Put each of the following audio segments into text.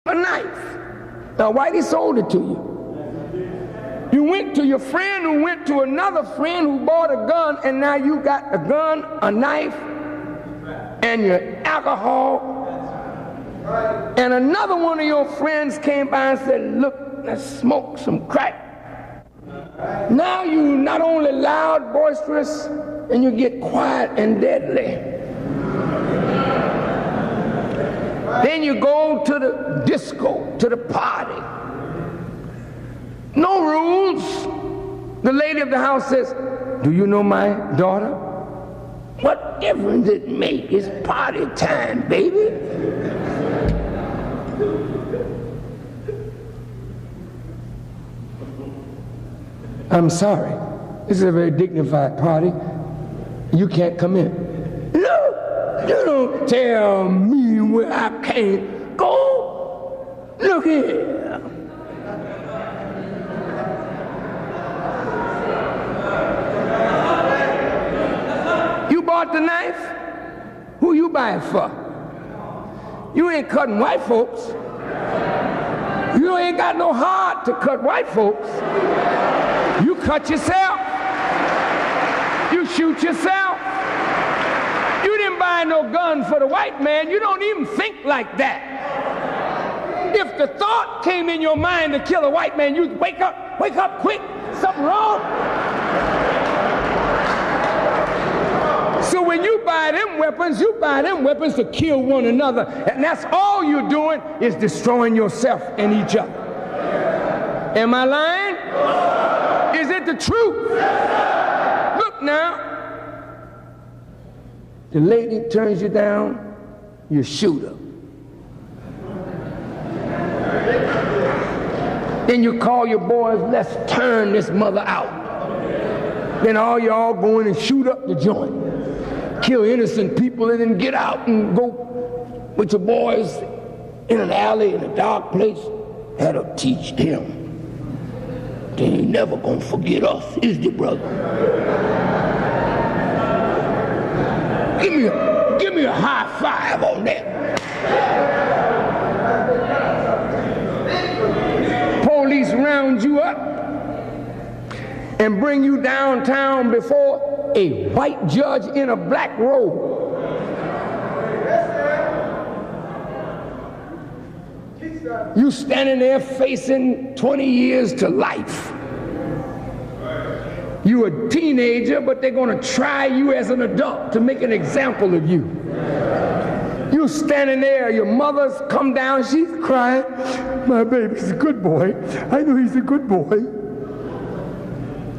a knife. Now, Whitey sold it to you. You went to your friend who went to another friend who bought a gun, and now you got a gun, a knife, and your alcohol. And another one of your friends came by and said, look, let's smoke some crack. Now you not only loud, boisterous, and you get quiet and deadly. Then you go to the disco, to the party. No rules. The lady of the house says, do you know my daughter? What difference it make? It's party time, baby. I'm sorry. This is a very dignified party. You can't come in. No, you don't tell me where I can't go. Look here. You bought the knife? Who you buy it for? You ain't cutting white folks. You ain't got no heart to cut white folks. You cut yourself. You shoot yourself. You didn't buy no gun for the white man. You don't even think like that. If the thought came in your mind to kill a white man, you'd wake up quick, something wrong. So when you buy them weapons to kill one another, and that's all you're doing is destroying yourself and each other. Am I lying? Is it the truth? Look now. The lady turns you down, you shoot her. Then you call your boys, let's turn this mother out. Then all y'all go in and shoot up the joint. Kill innocent people and then get out and go with your boys in an alley in a dark place. That'll teach them. They ain't never gonna forget us, is they, brother? Give me a high five on that. Police round you up and bring you downtown before a white judge in a black robe. You standing there facing 20 years to life. You a teenager, but they're gonna try you as an adult to make an example of you. You standing there, your mother's come down, she's crying. My baby's a good boy. I know he's a good boy.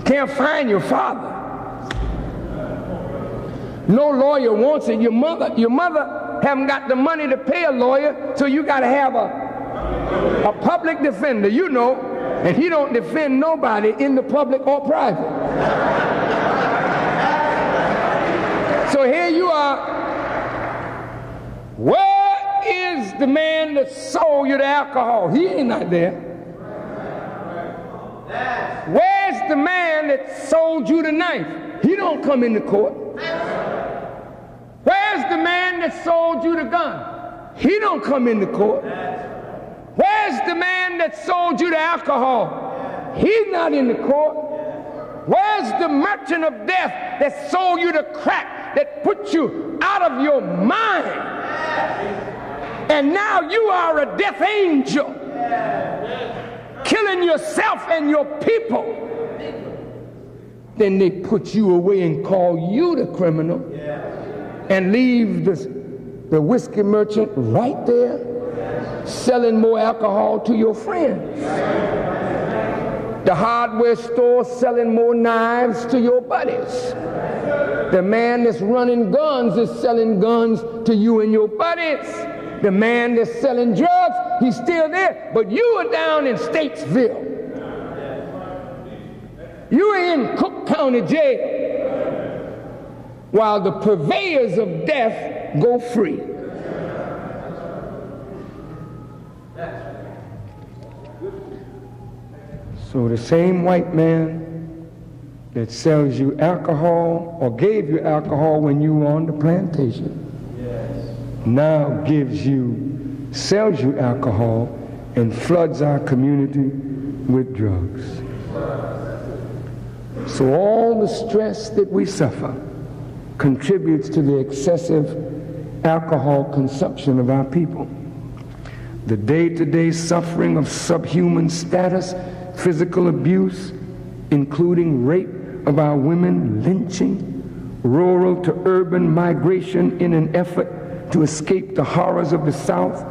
Can't find your father. No lawyer wants it. Your mother haven't got the money to pay a lawyer, so you gotta have a public defender, you know, and he don't defend nobody in the public or private. So here you are. Where is the man that sold you the alcohol? He ain't not there. Where's the man that sold you the knife? He don't come into court. Where's the man that sold you the gun? He don't come into court. Where's the man that sold you the alcohol? He's not in the court. Where's the merchant of death that sold you the crack, that put you out of your mind? And now you are a death angel, killing yourself and your people. Then they put you away and call you the criminal and leave the whiskey merchant right there selling more alcohol to your friends. The hardware store selling more knives to your buddies. The man that's running guns is selling guns to you and your buddies. The man that's selling drugs, he's still there, but you are down in Statesville. You are in Cook County Jail while the purveyors of death go free. So the same white man that sells you alcohol or gave you alcohol when you were on the plantation now gives you sells you alcohol and floods our community with drugs. So all the stress that we suffer contributes to the excessive alcohol consumption of our people. The day-to-day suffering of subhuman status, physical abuse, including rape of our women, lynching, rural to urban migration in an effort to escape the horrors of the South,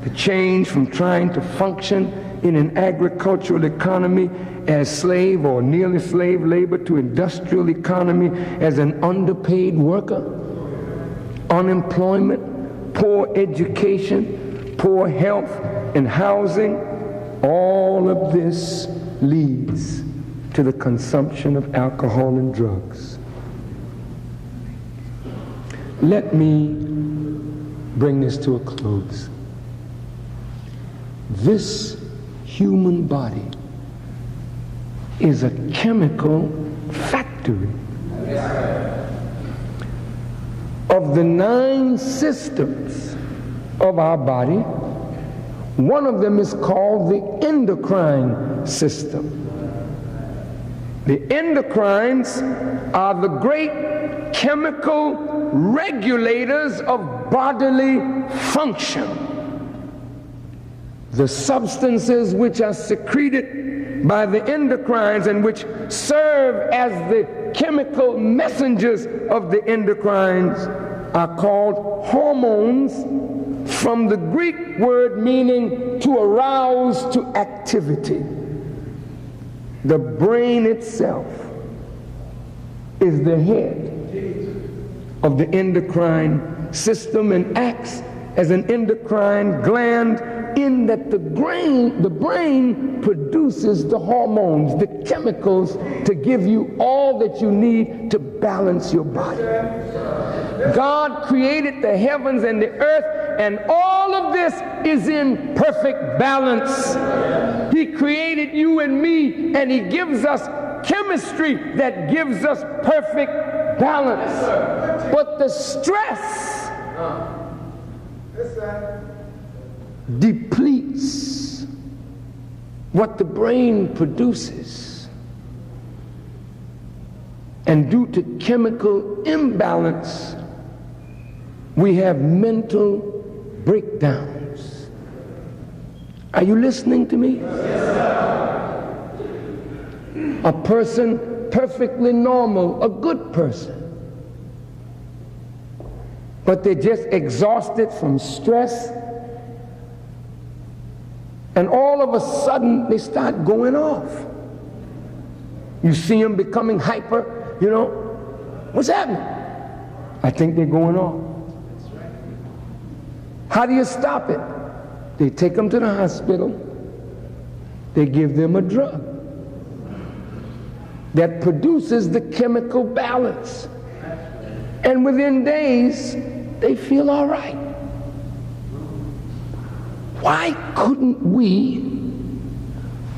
the change from trying to function in an agricultural economy as slave or nearly slave labor to industrial economy as an underpaid worker, unemployment, poor education, poor health and housing, all of this leads to the consumption of alcohol and drugs. Let me bring this to a close. This human body is a chemical factory. Of the 9 systems of our body, one of them is called the endocrine system. The endocrines are the great chemical regulators of bodily function. The substances which are secreted by the endocrines and which serve as the chemical messengers of the endocrines are called hormones, from the Greek word meaning to arouse to activity. The brain itself is the head of the endocrine system and acts as an endocrine gland, in that the brain produces the hormones, the chemicals to give you all that you need to balance your body. God created the heavens and the earth, and all of this is in perfect balance. He created you and me, and He gives us chemistry that gives us perfect balance. But the stress depletes what the brain produces, and due to chemical imbalance we have mental breakdowns. Are you listening to me? A person perfectly normal, a good person, but they're just exhausted from stress, and all of a sudden they start going off. You see them becoming hyper, you know, what's happening? I think they're going off. How do you stop it? They take them to the hospital. They give them a drug that produces the chemical balance, and within days they feel all right. Why couldn't we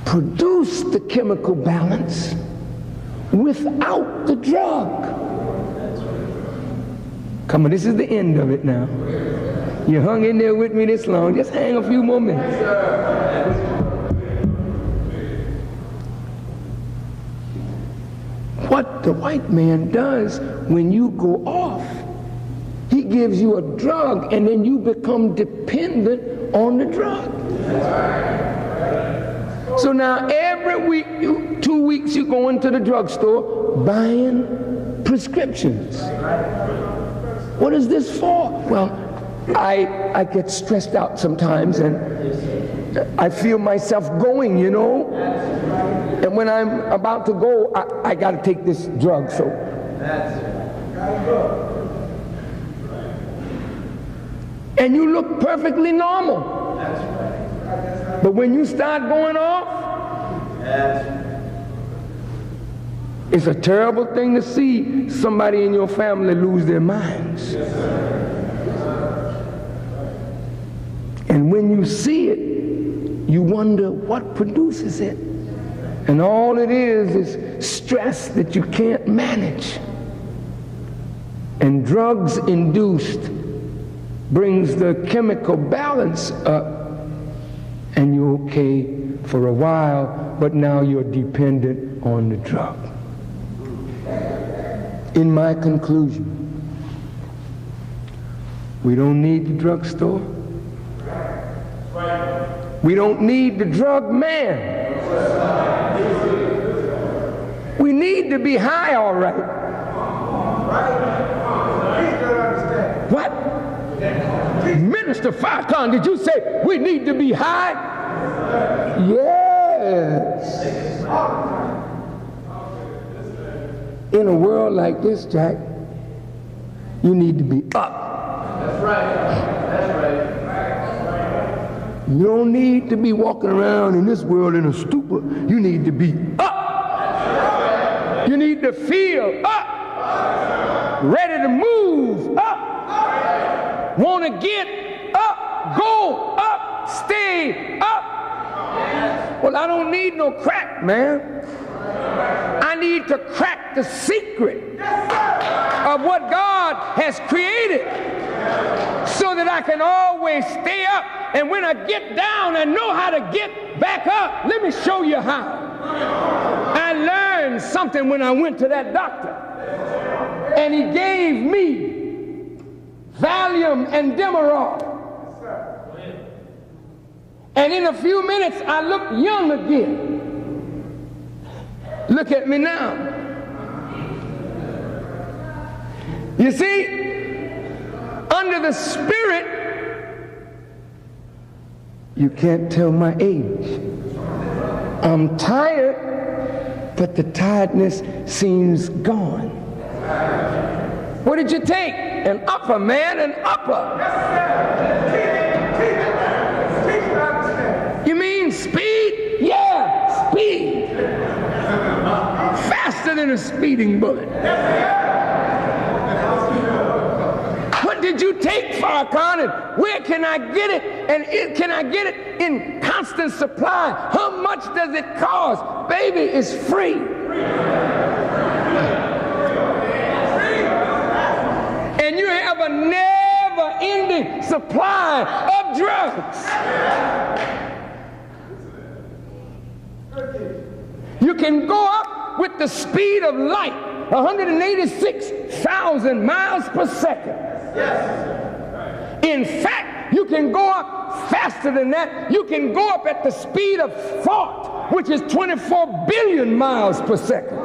produce the chemical balance without the drug? Come on, this is the end of it now. You hung in there with me this long. Just hang a few more minutes. What the white man does when you go off, he gives you a drug, and then you become dependent on the drug. So now every week, 2 weeks, you go into the drugstore buying prescriptions. What is this for? Well, I get stressed out sometimes, and I feel myself going, you know. And when I'm about to go, I got to take this drug. So and you look perfectly normal. But when you start going off, it's a terrible thing to see somebody in your family lose their minds. And when you see it, you wonder what produces it. And all it is stress that you can't manage. And drugs-induced brings the chemical balance up, and you're okay for a while, but now you're dependent on the drug. In my conclusion, we don't need the drugstore. We don't need the drug man. We need to be high, all right. What? Minister Farrakhan, did you say we need to be high? Yes. In a world like this, Jack, you need to be up. That's right. That's right. You don't need to be walking around in this world in a stupor. You need to be up. You need to feel up. Ready to move up. Want to get up. Go up. Stay up. Well, I don't need no crack, man. I need to crack the secret of what God has created so that I can always stay up. And when I get down, I know how to get back up. Let me show you how. I learned something when I went to that doctor. And he gave me Valium and Demerol. And in a few minutes, I looked young again. Look at me now. You see, under the Spirit, you can't tell my age. I'm tired, but the tiredness seems gone. What did you take? An upper, man, an upper. You mean speed? Yeah, speed. Faster than a speeding bullet. What did you take, Farrakhan, and where can I get it? And can I get it in constant supply? How much does it cost? Baby, it's free. And you have a never-ending supply of drugs. You can go up with the speed of light, 186,000 miles per second. In fact, you can go up faster than that. You can go up at the speed of thought, which is 24 billion miles per second.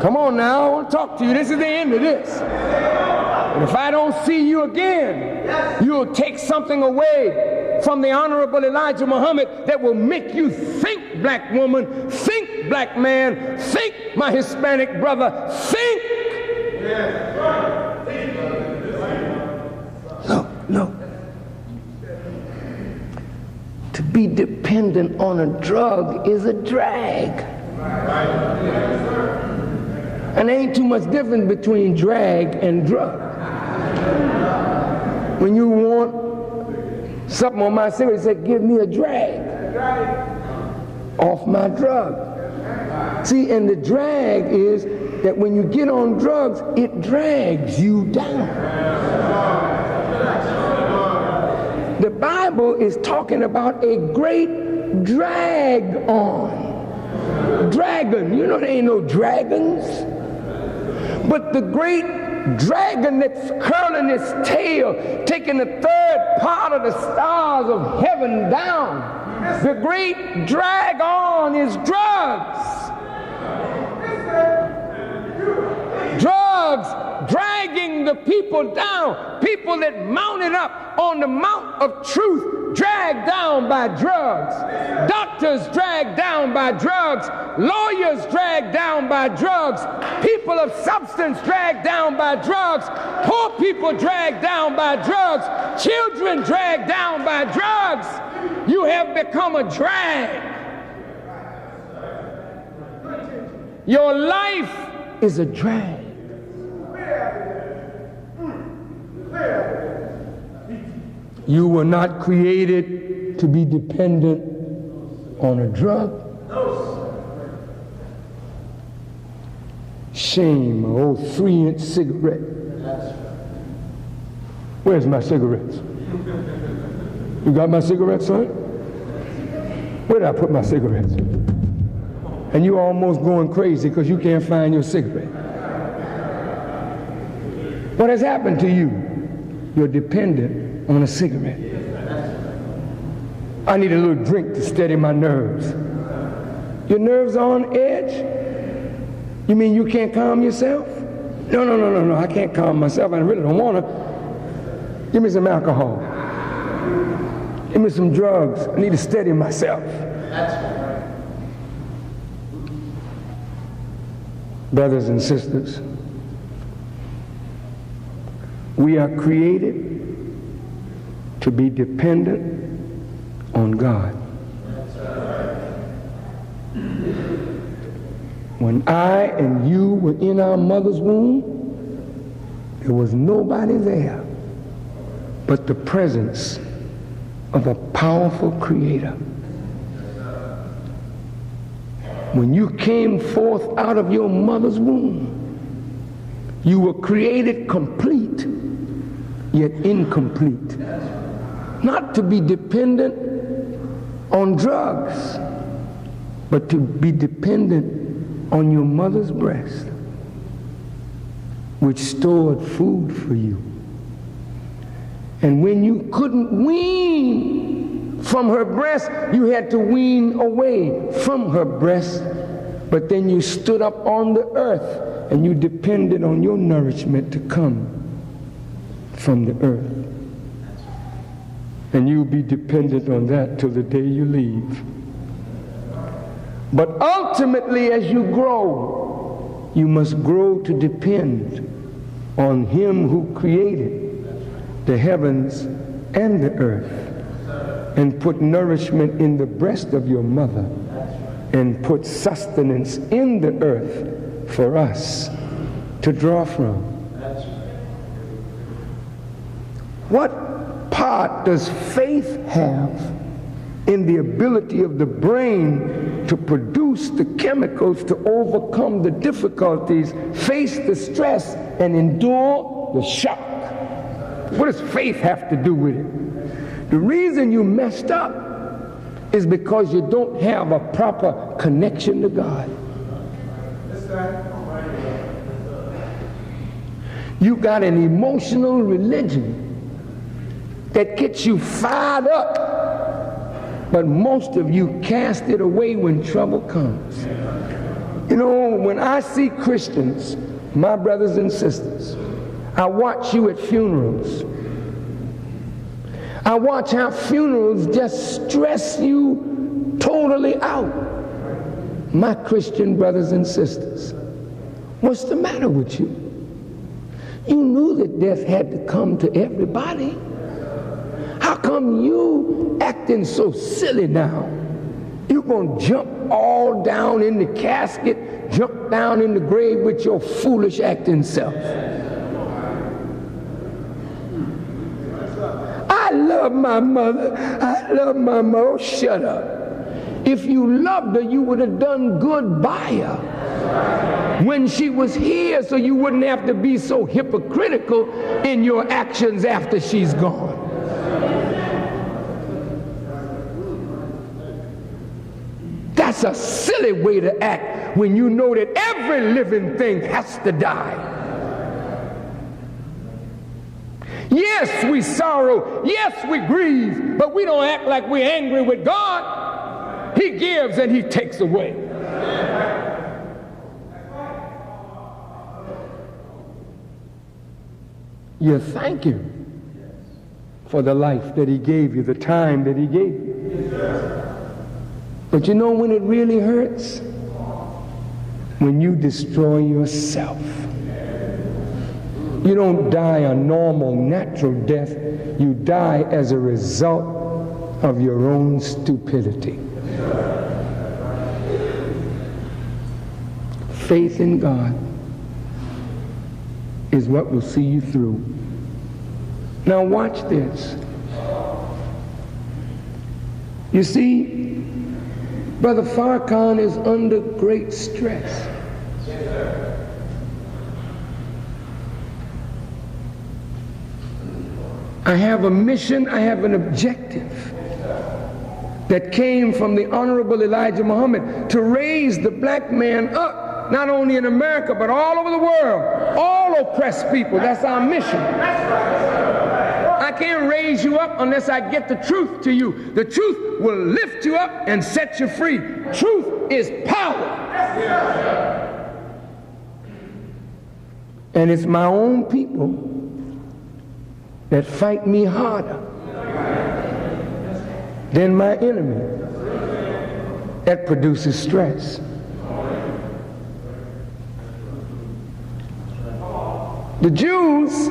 Come on now, I want to talk to you. This is the end of this. And if I don't see you again, you'll take something away from the Honorable Elijah Muhammad that will make you think, black woman, think, black man, think, my Hispanic brother, think. Look. To be dependent on a drug is a drag. And there ain't too much difference between drag and drug. When you want something on my cigarette, say, give me a drag off my drug. See, and the drag is that when you get on drugs, it drags you down. The Bible is talking about a great drag on. Dragon, you know there ain't no dragons. But the great dragon that's curling its tail, taking the third part of the stars of heaven down. The great drag on is drugs. Drugs dragging the people down. People that mounted up on the mount of truth, dragged down by drugs. Doctors dragged down by drugs. Lawyers dragged down by drugs. People of substance dragged down by drugs. Poor people dragged down by drugs. Children dragged down by drugs. You have become a drag. Your life is a drag. You were not created to be dependent on a drug. Shame, an old 3-inch cigarette. Where's my cigarettes? You got my cigarettes, son? Where did I put my cigarettes? And you almost going crazy because you can't find your cigarette. What has happened to you? You're dependent on a cigarette. I need a little drink to steady my nerves. Your nerves are on edge? You mean you can't calm yourself? No, I can't calm myself. I really don't want to. Give me some alcohol. Give me some drugs. I need to steady myself. Brothers and sisters, we are created to be dependent on God. When I and you were in our mother's womb, there was nobody there but the presence of a powerful Creator. When you came forth out of your mother's womb, you were created complete, yet incomplete. Not to be dependent on drugs, but to be dependent on your mother's breast, which stored food for you. And when you couldn't wean from her breast, you had to wean away from her breast. But then you stood up on the earth and you depended on your nourishment to come from the earth. And you'll be dependent on that till the day you leave. But ultimately, as you grow, you must grow to depend on Him who created the heavens and the earth, and put nourishment in the breast of your mother, and put sustenance in the earth for us to draw from. What part does faith have in the ability of the brain to produce the chemicals to overcome the difficulties, face the stress, and endure the shock? What does faith have to do with it? The reason you messed up is because you don't have a proper connection to God. You got an emotional religion that gets you fired up, but most of you cast it away when trouble comes. You know, when I see Christians, my brothers and sisters, I watch you at funerals. I watch how funerals just stress you totally out. My Christian brothers and sisters, what's the matter with you? You knew that death had to come to everybody. How come you acting so silly now? You're going to jump all down in the casket, jump down in the grave with your foolish acting self. I love my mother. I love my mother. Oh, shut up. If you loved her, you would have done good by her when she was here, so you wouldn't have to be so hypocritical in your actions after she's gone. That's a silly way to act when you know that every living thing has to die. Yes, we sorrow. Yes, we grieve. But we don't act like we're angry with God. He gives and He takes away. You thank Him for the life that He gave you, the time that He gave you. But you know when it really hurts? When you destroy yourself. You don't die a normal, natural death. You die as a result of your own stupidity. Faith in God is what will see you through. Now watch this. You see, Brother Farrakhan is under great stress. I have a mission, I have an objective that came from the Honorable Elijah Muhammad to raise the black man up, not only in America, but all over the world. All oppressed people, that's our mission. I can't raise you up unless I get the truth to you. The truth will lift you up and set you free. Truth is power. And it's my own people that fight me harder than my enemy. That produces stress. The Jews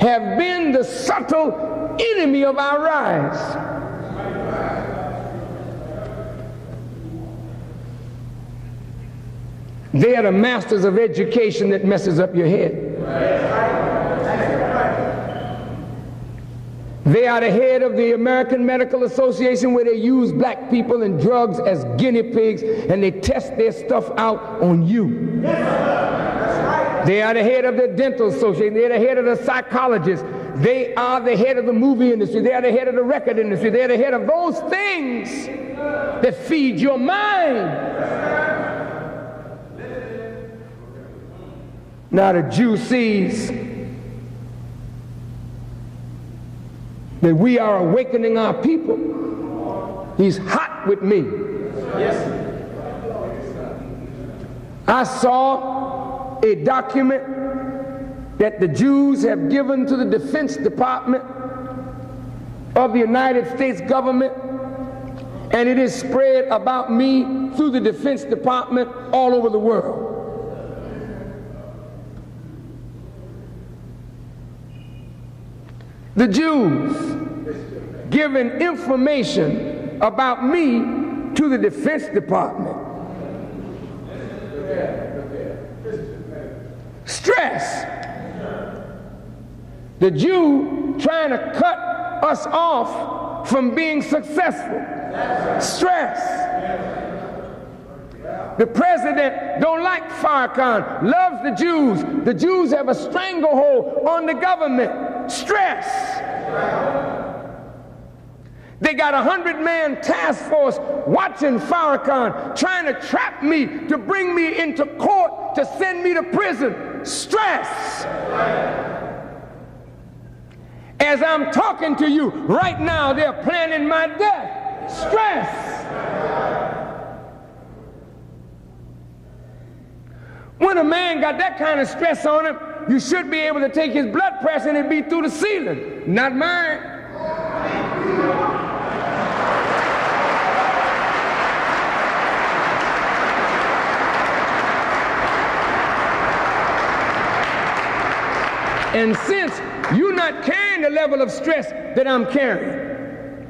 have been the subtle enemy of our rise. They are the masters of education that messes up your head. They are the head of the American Medical Association, where they use black people and drugs as guinea pigs, and they test their stuff out on you. They are the head of the Dental Association. They are the head of the psychologists. They are the head of the movie industry. They are the head of the record industry. They are the head of those things that feed your mind. Now the Jew sees that we are awakening our people. He's hot with me. I saw a document that the Jews have given to the Defense Department of the United States government, and it is spread about me through the Defense Department all over the world. The Jews giving information about me to the Defense Department. Stress. The Jew trying to cut us off from being successful. Stress. The president don't like Farrakhan, loves the Jews. The Jews have a stranglehold on the government. Stress. They got 100-man task force watching Farrakhan, trying to trap me, to bring me into court, to send me to prison. Stress. As I'm talking to you right now, they're planning my death. Stress. When a man got that kind of stress on him, you should be able to take his blood pressure and it'd be through the ceiling. Not mine. And since you're not carrying the level of stress that I'm carrying,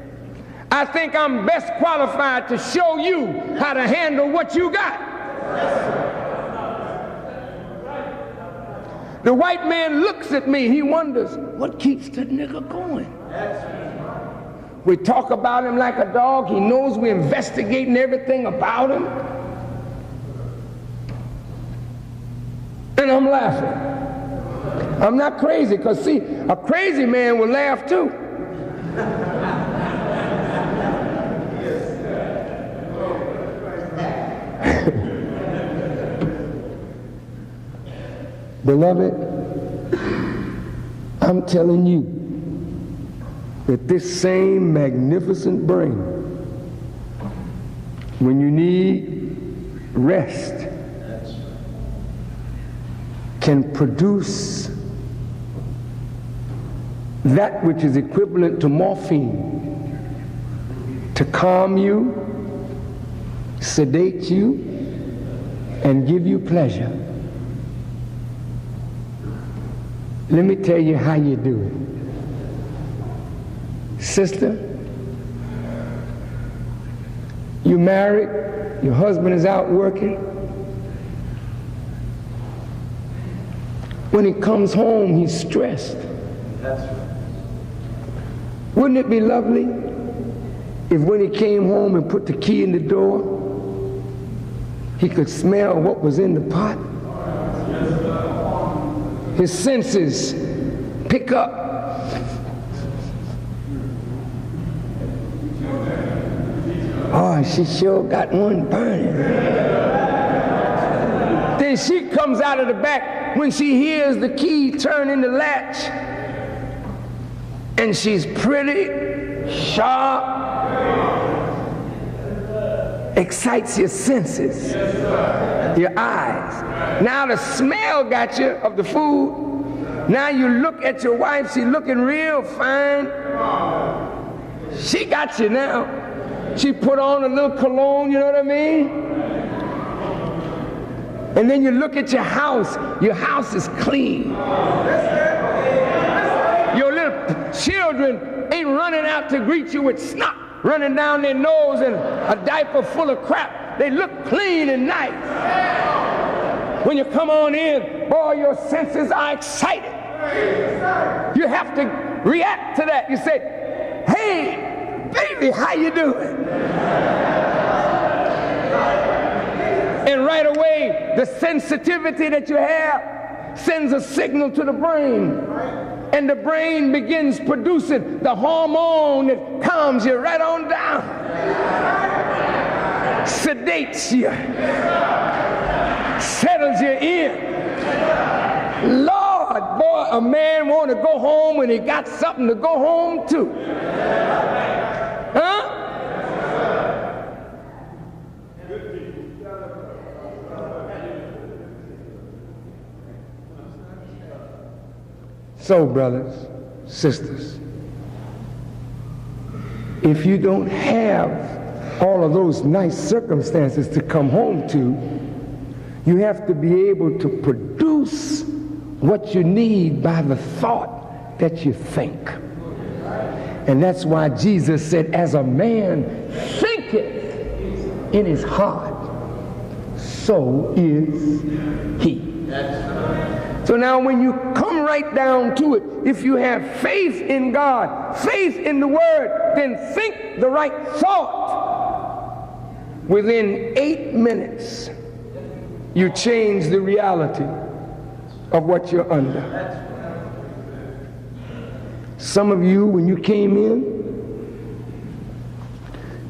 I think I'm best qualified to show you how to handle what you got. The white man looks at me, he wonders, what keeps the nigga going? We talk about him like a dog, he knows we're investigating everything about him. And I'm laughing. I'm not crazy, because see, a crazy man will laugh too. Beloved, I'm telling you that this same magnificent brain, when you need rest, can produce that which is equivalent to morphine to calm you, sedate you, and give you pleasure. Let me tell you how you do it. Sister, you married, your husband is out working. When he comes home, he's stressed. That's right. Wouldn't it be lovely if when he came home and put the key in the door, he could smell what was in the pot? His senses pick up. Oh, she sure got one burning. Then she comes out of the back when she hears the key turn in the latch. And she's pretty, sharp, excites your senses, your eyes. Now the smell got you of the food. Now you look at your wife, she's looking real fine. She got you now. She put on a little cologne, you know what I mean? And then you look at your house is clean. Your little children ain't running out to greet you with snot running down their nose and a diaper full of crap. They look clean and nice. When you come on in, boy, your senses are excited. You have to react to that. You say, hey, baby, how you doing? And right away, the sensitivity that you have sends a signal to the brain. And the brain begins producing the hormone that calms you right on down. Sedates you. Settles you in. Lord, boy, a man want to go home when he got something to go home to. Huh? So, brothers, sisters, if you don't have all of those nice circumstances to come home to, you have to be able to produce what you need by the thought that you think. And that's why Jesus said, as a man thinketh in his heart, so is he. So now when you come right down to it, if you have faith in God, faith in the Word, then think the right thought. Within 8 minutes, you change the reality of what you're under. Some of you, when you came in,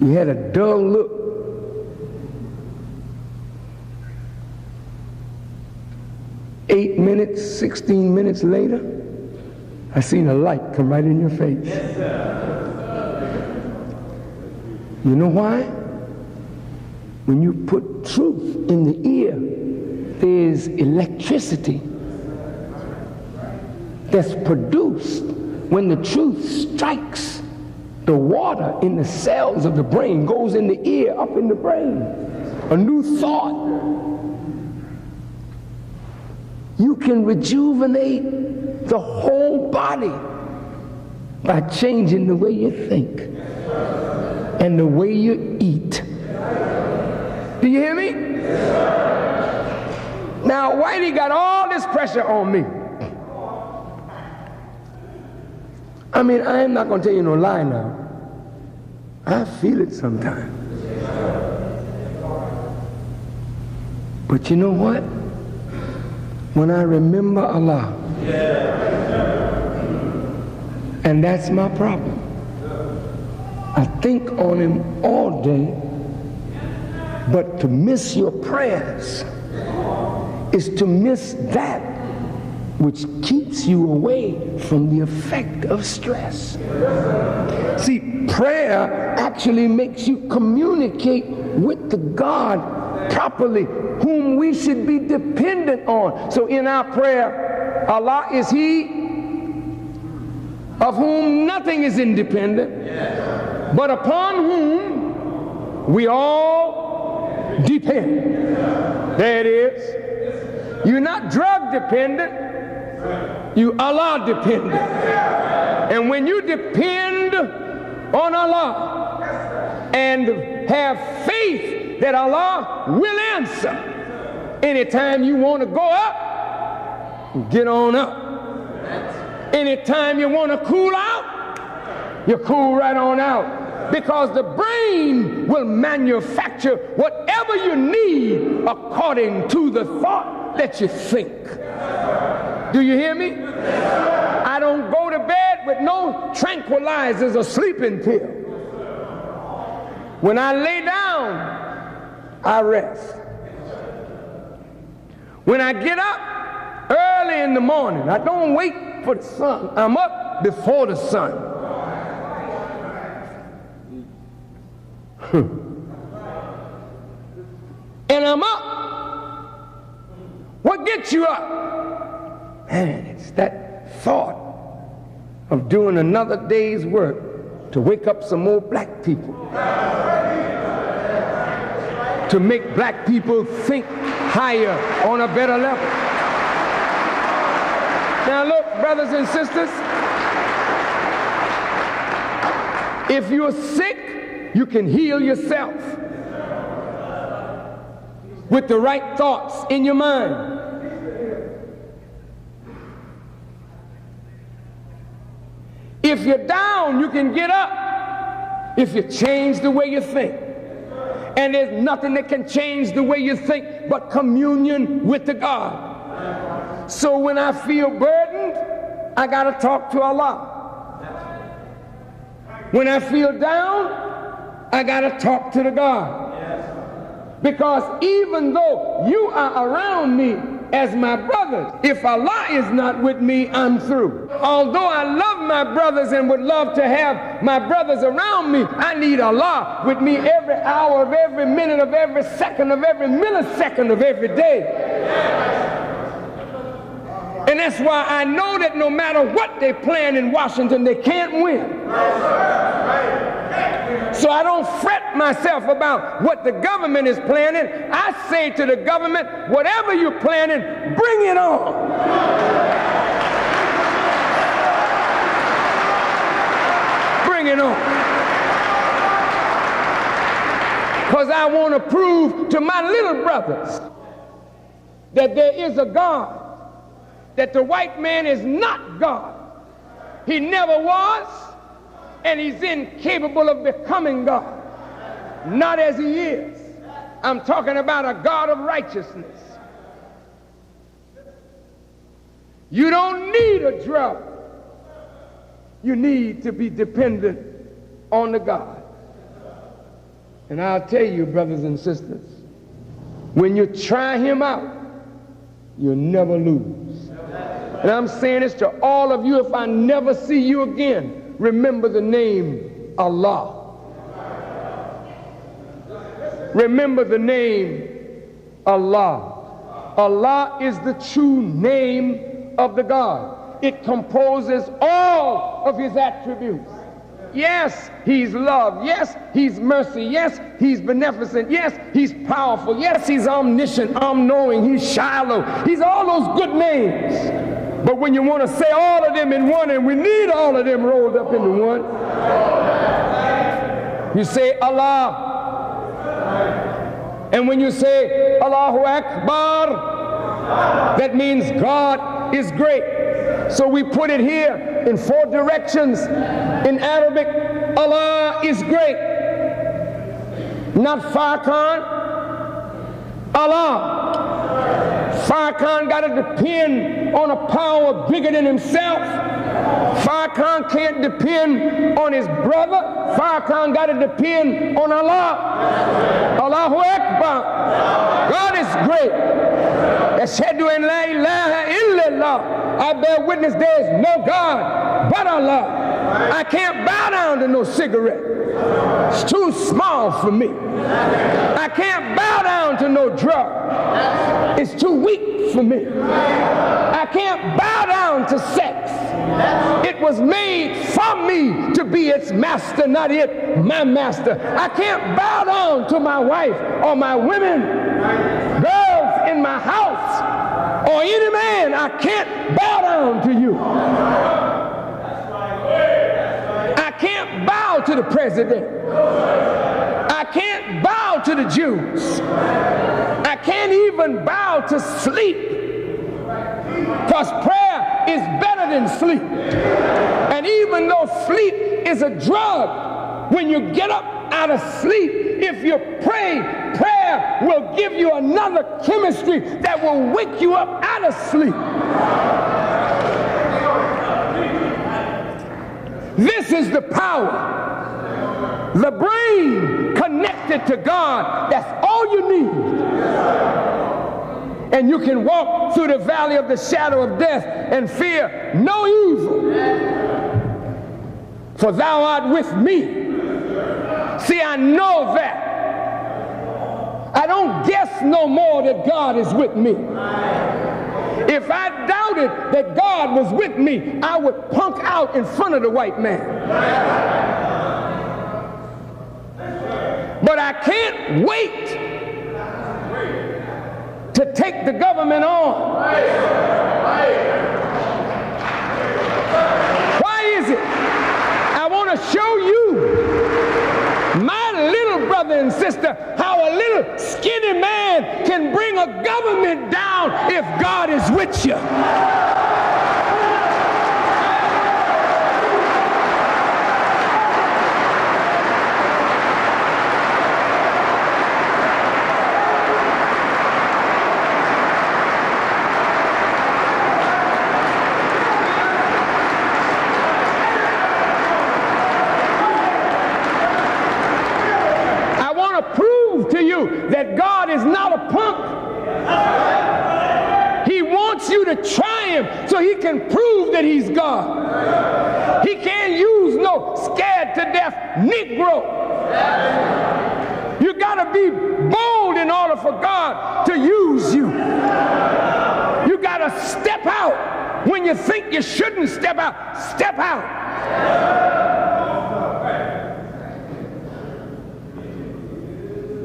you had a dull look. Eight minutes, 16 minutes later, I seen a light come right in your face. Yes, you know why? When you put truth in the ear, there's electricity that's produced when the truth strikes the water in the cells of the brain, goes in the ear, up in the brain. A new thought. You can rejuvenate the whole body by changing the way you think and the way you eat. Do you hear me? Now, Whitey got all this pressure on me. I mean, I am not going to tell you no lie now. I feel it sometimes. But you know what? When I remember Allah, and that's my problem. I think on Him all day, but to miss your prayers is to miss that which keeps you away from the effect of stress. See, prayer actually makes you communicate with the God properly, whom we should be dependent on. So in our prayer, Allah is He of whom nothing is independent, but upon whom we all depend. There it is. You're not drug dependent, you Allah dependent. And when you depend on Allah and have faith that Allah will answer, anytime you want to go up, get on up. Anytime you want to cool out, you cool right on out. Because the brain will manufacture whatever you need according to the thought that you think. Do you hear me? I don't with no tranquilizers or sleeping pill. When I lay down, I rest. When I get up early in the morning, I don't wait for the sun. I'm up before the sun. And I'm up. What gets you up? Man, it's that thought of doing another day's work to wake up some more black people. To make black people think higher on a better level. Now look, brothers and sisters, if you're sick, you can heal yourself with the right thoughts in your mind. If you're down, you can get up if you change the way you think. And there's nothing that can change the way you think but communion with the God. So when I feel burdened, I got to talk to Allah. When I feel down, I got to talk to the God. Because even though you are around me as my brothers, if Allah is not with me, I'm through. Although I love my brothers and would love to have my brothers around me, I need Allah with me every hour of every minute of every second of every millisecond of every day. And that's why I know that no matter what they plan in Washington, they can't win. So I don't fret myself about what the government is planning. I say to the government, whatever you're planning, bring it on. Bring it on. Because I want to prove to my little brothers that there is a God, that the white man is not God. He never was, and he's incapable of becoming God. Not as he is. I'm talking about a God of righteousness. You don't need a drug. You need to be dependent on the God. And I'll tell you, brothers and sisters, when you try him out, you'll never lose. And I'm saying this to all of you, if I never see you again, remember the name Allah. Remember the name Allah. Allah is the true name of the God. It composes all of his attributes. Yes, he's love. Yes, he's mercy. Yes, he's beneficent. Yes, he's powerful. Yes, he's omniscient, all-knowing. He's Shiloh. He's all those good names. But when you want to say all of them in one, and we need all of them rolled up into one, you say Allah. And when you say Allahu Akbar, that means God is great. So we put it here in 4 directions. In Arabic, Allah is great. Not Farrakhan, Allah. Farrakhan got to depend on a power bigger than himself. Farrakhan can't depend on his brother. Farrakhan got to depend on Allah. Allahu Akbar. God is great. Ashhadu an la ilaha illallah. I bear witness there is no God but Allah. I can't bow down to no cigarette. It's too small for me. I can't bow down to no drug. It's too weak for me. I can't bow down to sex. It was made for me to be its master, not it my master. I can't bow down to my wife or my women, girls in my house, or any man. I can't bow down to you. I can't bow to the president. I can't bow to the Jews. I can't even bow to sleep, because prayer is better than sleep. And even though sleep is a drug, when you get up out of sleep, if you pray, prayer will give you another chemistry that will wake you up out of sleep. This is the power. The brain connected to God, that's all you need. And you can walk through the valley of the shadow of death and fear no evil. For thou art with me. See, I know that. I don't guess no more that God is with me. If I doubted that God was with me, I would punk out in front of the white man. But I can't wait to take the government on. Why is it? I want to show you, my little brother and sister, how a little skinny man can bring a government down if God is with you. That God is not a punk. He wants you to try him so he can prove that he's God. He can't use no scared to death Negro. You got to be bold in order for God to use you. You got to step out when you think you shouldn't step out. Step out.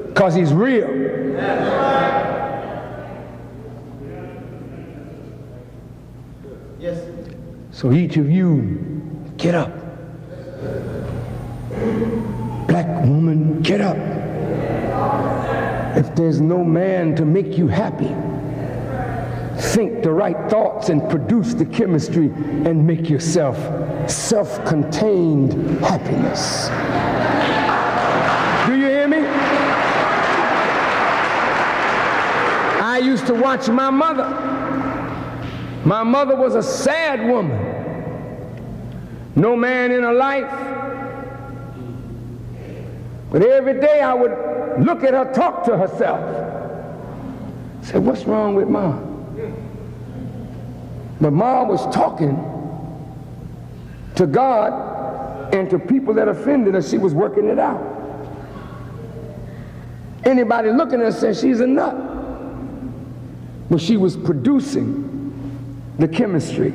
Because he's real. Yes. So each of you, get up. Black woman, get up. If there's no man to make you happy, think the right thoughts and produce the chemistry and make yourself self-contained happiness. Do you hear me? I used to watch my mother. My mother was a sad woman. No man in her life. But every day I would look at her talk to herself. Say, what's wrong with Mom? But Mom was talking to God and to people that offended her. She was working it out. Anybody looking at her says she's a nut. But she was producing the chemistry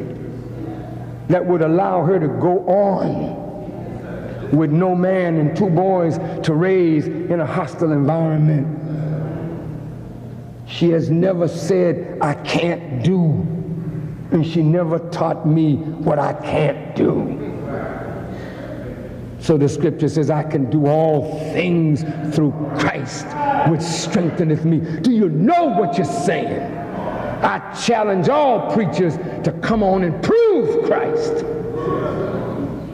that would allow her to go on with no man and 2 boys to raise in a hostile environment. She has never said, I can't do, and she never taught me what I can't do. So the scripture says, I can do all things through Christ, which strengtheneth me. Do you know what you're saying? I challenge all preachers to come on and prove Christ.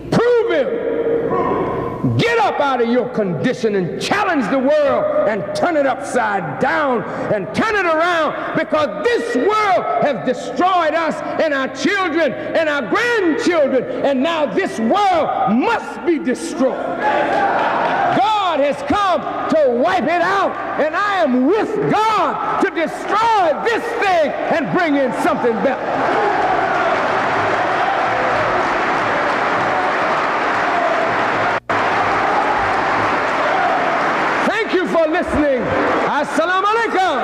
Prove him. Get up out of your condition and challenge the world and turn it upside down and turn it around, because this world has destroyed us and our children and our grandchildren, and now this world must be destroyed. God has come to wipe it out, and I am with God to destroy this thing and bring in something better. For listening. Assalamu alaikum.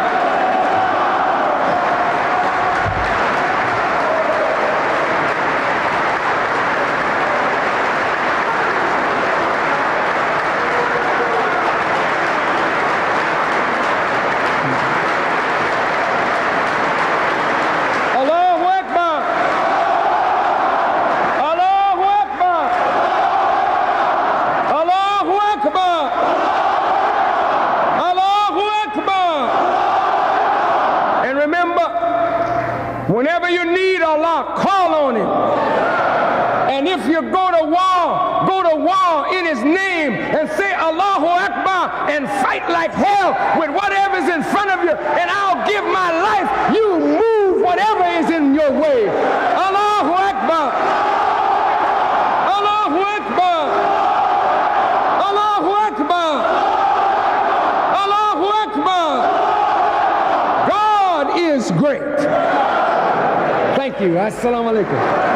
Whenever you need Allah, call on him. And if you go to war in his name and say Allahu Akbar and fight like hell with whatever's in front of you, and I'll give my life. You move whatever is in your way. Allahu Akbar. Allahu Thank you. Assalamu alaikum.